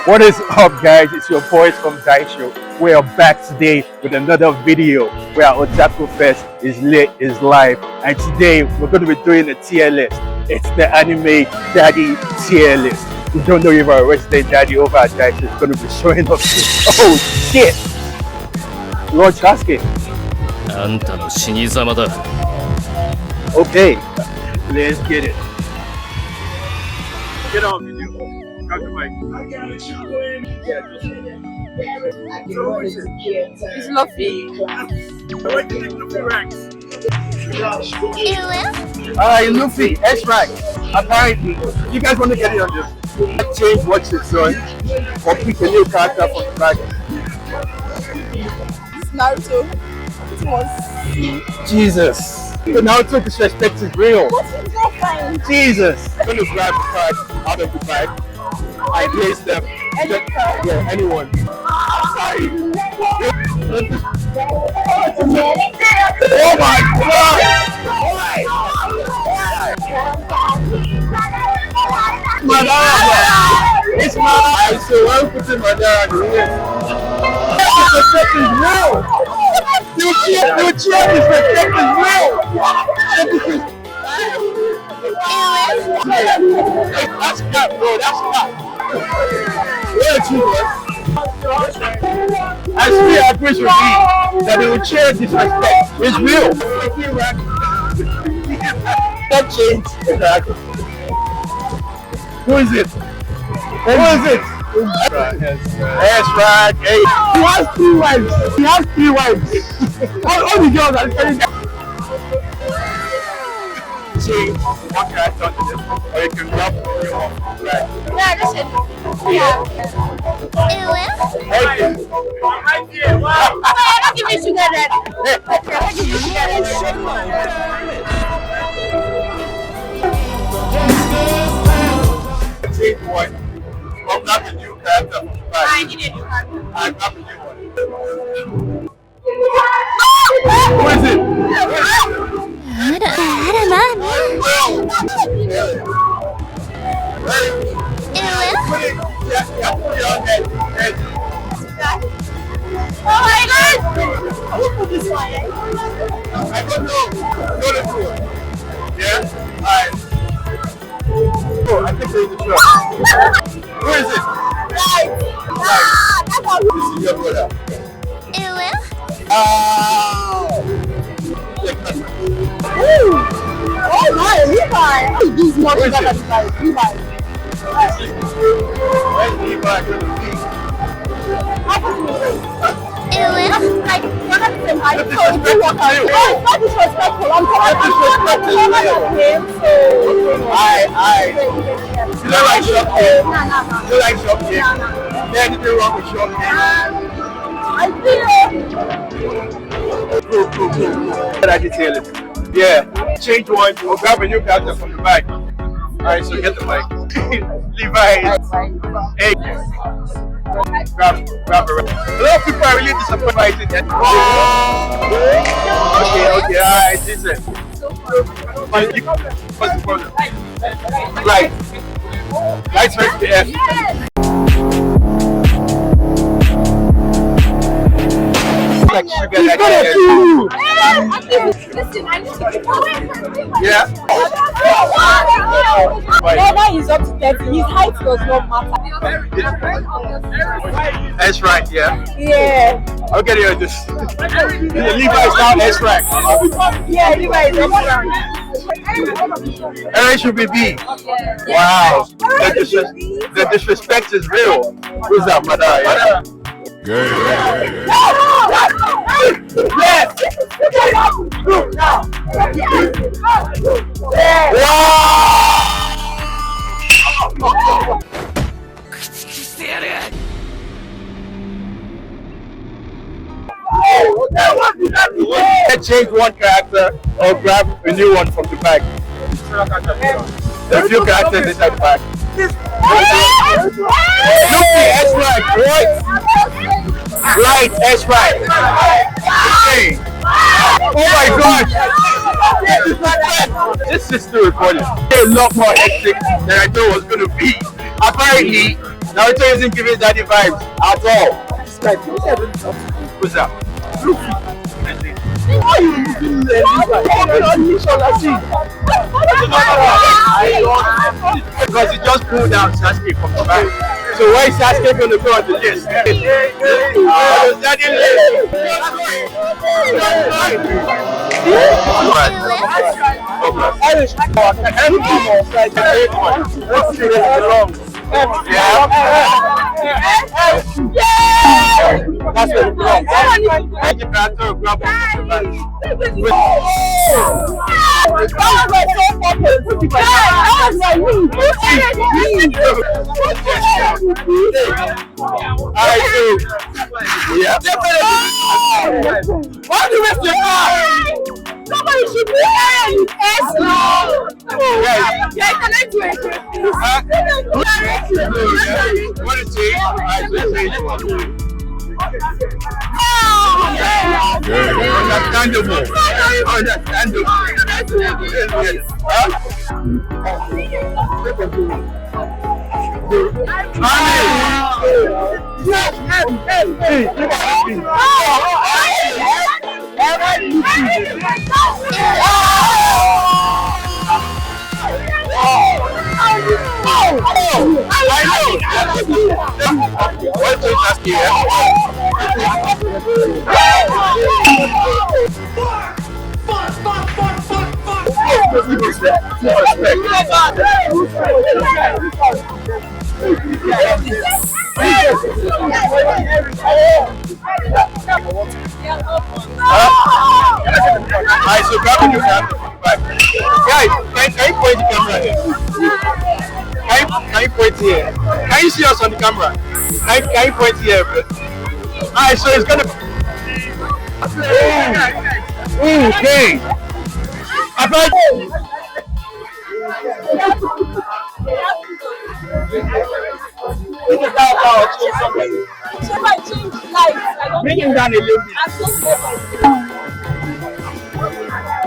What is up, guys? It's your boys from Daisho. We are back today with another video where Otaku Fest is lit, is live, and today we're going to be doing a tier list. It's the anime daddy tier list. You don't know if our resident daddy over at Daisho is going to be showing up. Oh shit! Lord Sasuke. あんたの死に様だ。 Okay, let's get it. Get on video. Grab the mic. It's Luffy. Luffy, S-Rank. Apparently, you guys want to get in on this? Change what's it son, or pick a new character from the back. It's Naruto. It was. Jesus. The Naruto disrespect is real. What is not fine? Jesus. I'm going to grab the card out of the bag. I place them. Any card? Yeah, anyone. Sorry. Oh my god! Madara! It's Madara! So I'm putting Madara on the list. Disrespect is real! You cheer disrespect is real! That's cap, bro. That's cap. Yeah, true, man. I see I wish would be that they would share disrespect. It's real. That changed. Exactly. Who is it? Who is it? S-Rag. Hey. He has 3 wives. He has 3 wives. all the girls are telling that. Change one character to this, or you can grab your own. Right? Yeah, that's it. Yeah. Hey. I'm not giving sugar red. I'm not giving sugar red. Change one. I'm not the new character from the back. I need a new character. I'm not the new one. Who is it? Oh my god! Who put this one? I don't know. Go to do it. Yeah? Alright. Oh, I think there's a truck. Who is it? Right. That's all. This is your brother. Oh! Oh my, Levi! These more than Levi. Where's Levi going to be? Like, I told you what I did. Oh, it's not disrespectful. I'm telling you, him, so... You don't like shopping? No. You like shopping? No. There's anything wrong with shopping? I feel... Cool. What I detail it? Yeah, change one or grab a new character from the back. Alright, so get the mic. Levi. Hey. Grab a lot of people are really disappointed that. Okay, alright, decent. What's the problem? Lights right to F. Like sugar that Listen, I need to yeah. Whether he's up to 30, his height does not matter. That's right, yeah. Yeah. I'll get you on this. Levi's now S-Rank. Yeah, Levi is S-Rank. Aaron should be B. Wow. The disrespect is real. Who's that, Madara? Yeah. Yeah. Yes! Wow! Change one character or grab a new one from the back. A few characters inside the back. Luffy, S-Rank, right, S-Rank. Okay. Oh my god! This is still recording. A lot more hectic than I thought it was going to be. Apparently, Naruto isn't giving Daddy vibes at all. Who's that? Why are you looking because he just pulled down Sasuke from the back. So where is Sasuke going to go on the list? Daddy that's where it's from. Why do you waste your time? Somebody should be here. Yeah, can I do it? What is it? Understandable. Alright, so grab your camera. Guys, can you point the camera here? Can you point here? Can you see us on the camera? Can you point here? Alright, so it's gonna. Okay. About. Bring him down a little bit.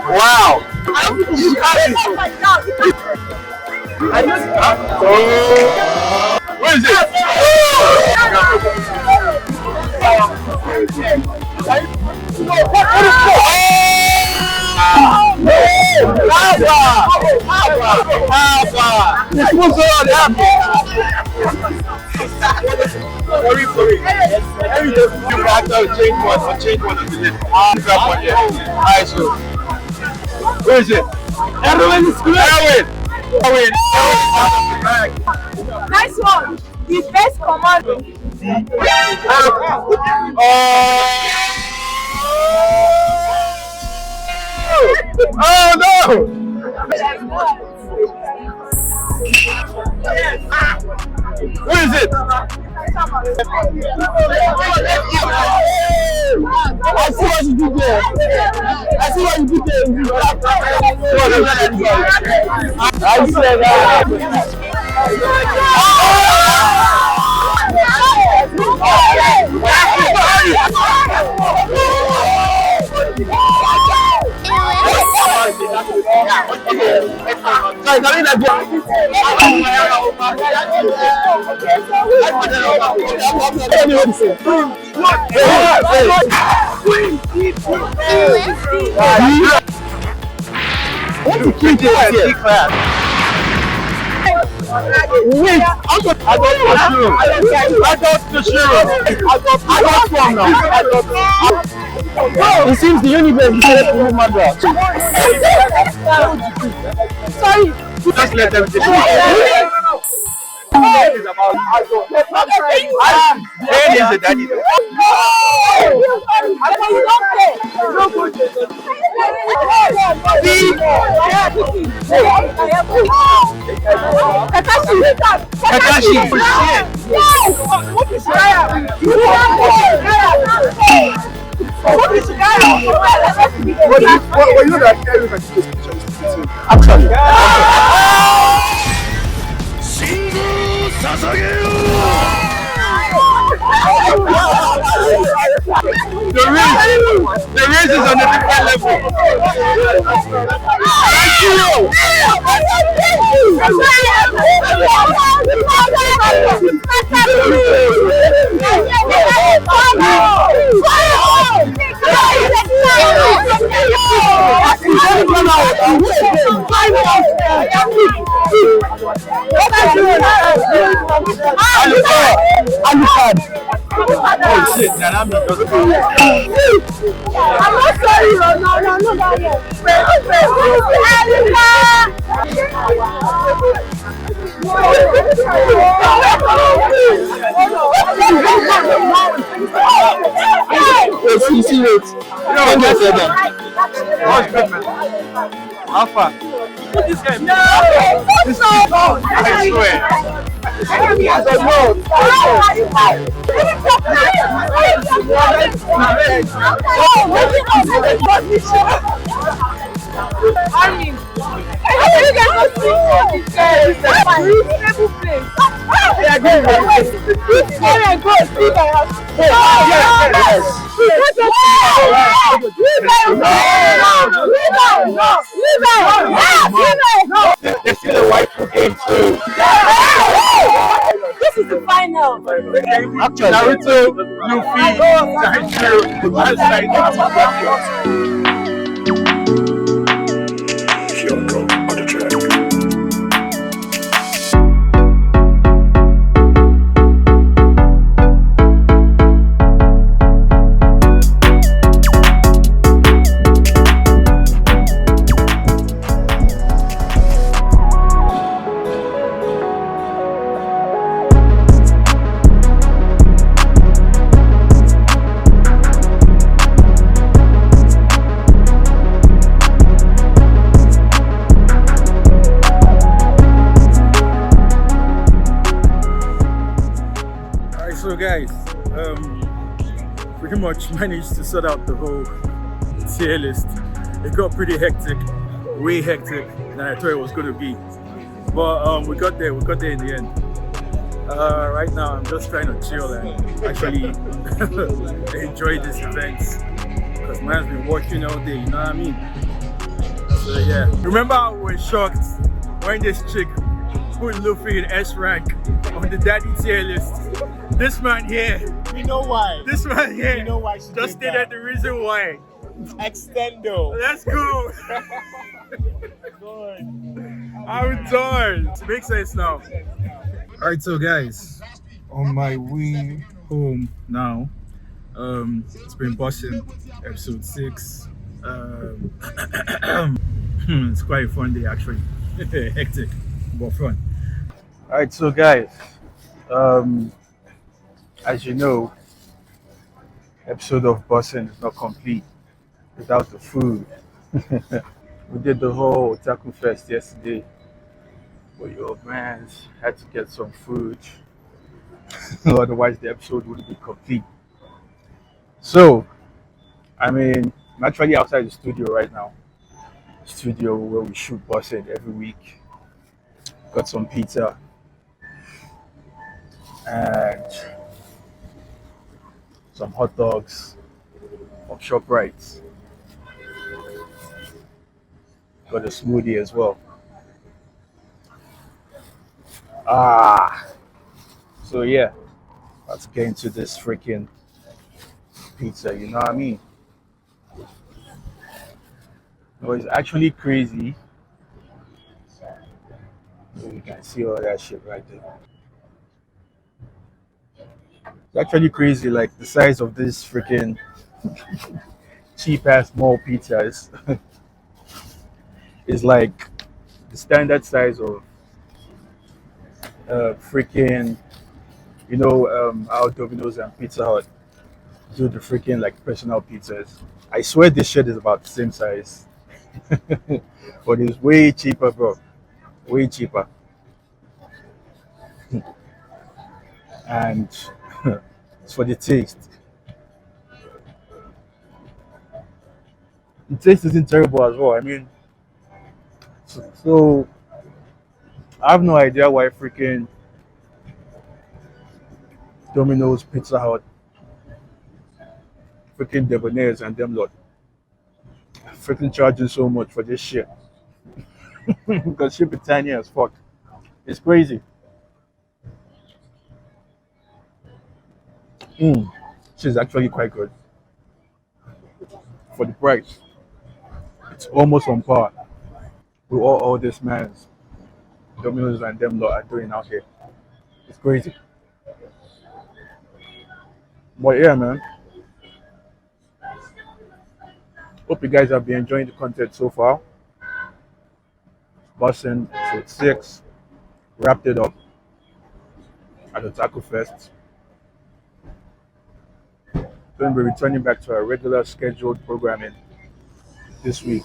Wow. Where is it? Change one of the list. Grab one here. Alright, so where is it? Erwin is good. Erwin. Nice one. The best commando. Oh no! Where is it? I see what you did there. I see what you did there. I said that. What's the key to class? Wait, I got the It seems the universe decided to move my dog. Sorry. Just let them take it. Is about is a daddy. Kakashi. Actually. The reason is on a different level. Thank you. Oh shit, now that means I'm not sorry, no, that yet. What's good, man? Alpha. This guy. No! This I swear. This is a white game too. This is the final. Actually, Naruto, Luffy, Daisho, So guys, pretty much managed to sort out the whole tier list. It got pretty hectic, way hectic than I thought it was going to be. But we got there in the end. Right now I'm just trying to chill and actually enjoy this event because man's been working all day, you know what I mean? So yeah, remember I was shocked when this chick put Luffy in S rank on the daddy tier list. This man here, We know why. this man here We know why she just did stated that. the reason why. Extendo. Let's go. Good. I'm done. It makes sense now. Alright, so guys, on my way home now, it's been Bussin, episode 6. It's quite a fun day actually. Hectic, but fun. Alright, so guys, as you know, episode of Bussin is not complete without the food. We did the whole Otaku Fest yesterday, but your man had to get some food, otherwise the episode wouldn't be complete. So, I'm actually outside the studio right now, studio where we shoot Bussin every week. Got some pizza and some hot dogs from ShopRite. Got a smoothie as well. So yeah, let's get into this freaking pizza, you know what I mean? No, it's actually crazy. You can see all that shit right there. It's actually crazy, like the size of this freaking cheap ass small pizza is like the standard size of freaking, how Domino's and Pizza Hut do the freaking like personal pizzas. I swear this shit is about the same size, but it's way cheaper, bro. Way cheaper. And it's for the taste. The taste isn't terrible as well. I mean, so I have no idea why freaking Domino's, Pizza Hut, freaking Debonair's and them lot freaking charging so much for this shit. Because ship is tiny as fuck. It's crazy. She's actually quite good for the price. It's almost on par with all this man's Domino's and them lot are doing out here. It's crazy. But yeah, man. Hope you guys have been enjoying the content so far. Bussin episode 6 wrapped it up at the Otaku Fest. Then we're returning back to our regular scheduled programming this week.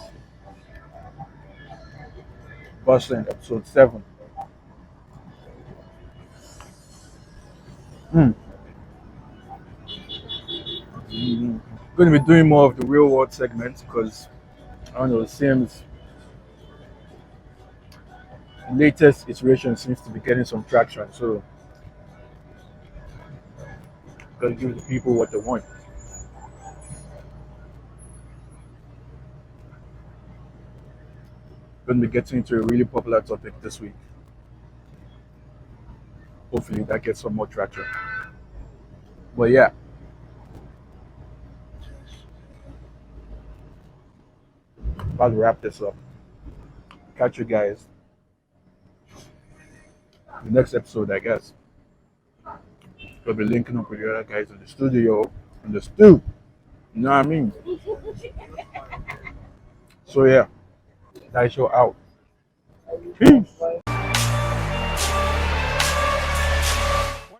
Bussin episode 7. Going to be doing more of the real world segments because I don't know, it seems the latest iteration seems to be getting some traction. So gotta give the people what they want. Going to be getting into a really popular topic this week. Hopefully that gets some more traction. But yeah. About to wrap this up. Catch you guys the next episode, I guess. We'll be linking up with the other guys in the studio, in the stew. You know what I mean? So yeah, Daisho out. Peace.